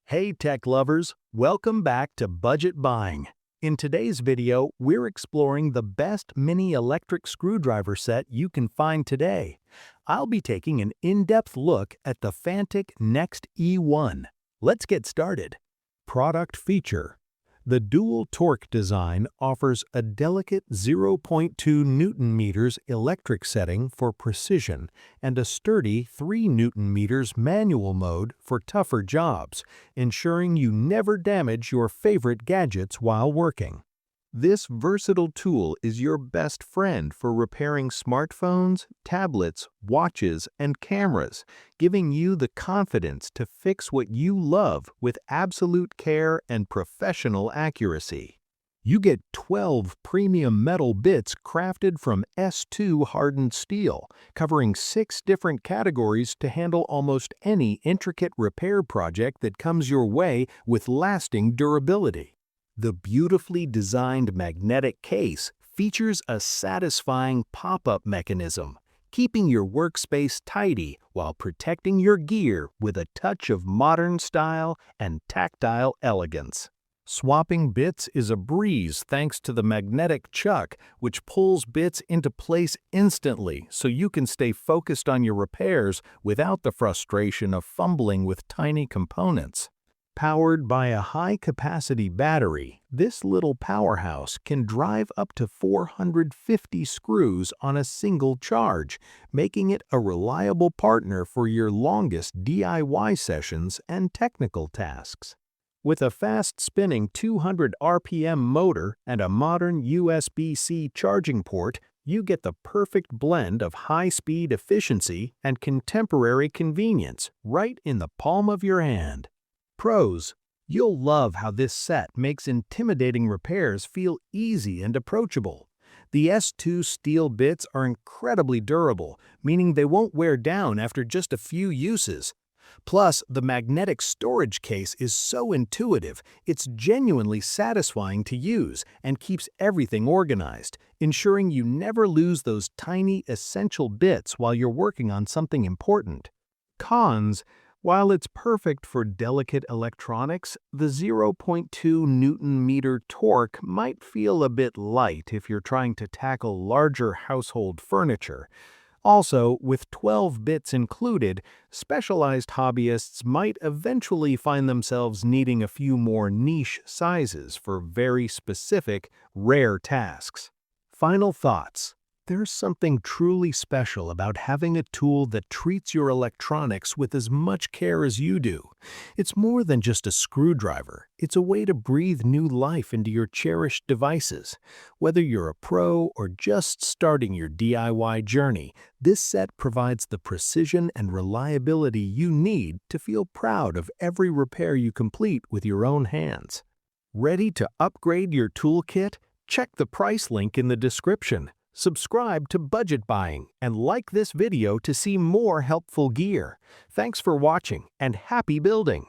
Hey tech lovers, welcome back to Budget Buying. In today's video, we're exploring the best mini electric screwdriver set you can find today. I'll be taking an in-depth look at the Fantic Next E1. Let's get started. Product feature. The dual torque design offers a delicate 0.2 Newton meters electric setting for precision and a sturdy 3 Newton meters manual mode for tougher jobs, ensuring you never damage your favorite gadgets while working. This versatile tool is your best friend for repairing smartphones, tablets, watches, and cameras, giving you the confidence to fix what you love with absolute care and professional accuracy. You get 12 premium metal bits crafted from S2 hardened steel, covering 6 different categories to handle almost any intricate repair project that comes your way with lasting durability. The beautifully designed magnetic case features a satisfying pop-up mechanism, keeping your workspace tidy while protecting your gear with a touch of modern style and tactile elegance. Swapping bits is a breeze thanks to the magnetic chuck, which pulls bits into place instantly so you can stay focused on your repairs without the frustration of fumbling with tiny components. Powered by a high-capacity battery, this little powerhouse can drive up to 450 screws on a single charge, making it a reliable partner for your longest DIY sessions and technical tasks. With a fast-spinning 200 RPM motor and a modern USB-C charging port, you get the perfect blend of high-speed efficiency and contemporary convenience right in the palm of your hand. Pros: you'll love how this set makes intimidating repairs feel easy and approachable. The S2 steel bits are incredibly durable, meaning they won't wear down after just a few uses. Plus, the magnetic storage case is so intuitive, it's genuinely satisfying to use and keeps everything organized, ensuring you never lose those tiny, essential bits while you're working on something important. Cons: while it's perfect for delicate electronics, the 0.2 Newton meter torque might feel a bit light if you're trying to tackle larger household furniture. Also, with 12 bits included, specialized hobbyists might eventually find themselves needing a few more niche sizes for very specific, rare tasks. Final thoughts. There's something truly special about having a tool that treats your electronics with as much care as you do. It's more than just a screwdriver. It's a way to breathe new life into your cherished devices. Whether you're a pro or just starting your DIY journey, this set provides the precision and reliability you need to feel proud of every repair you complete with your own hands. Ready to upgrade your toolkit? Check the price link in the description. Subscribe to Budget Buying and like this video to see more helpful gear. Thanks for watching and happy building!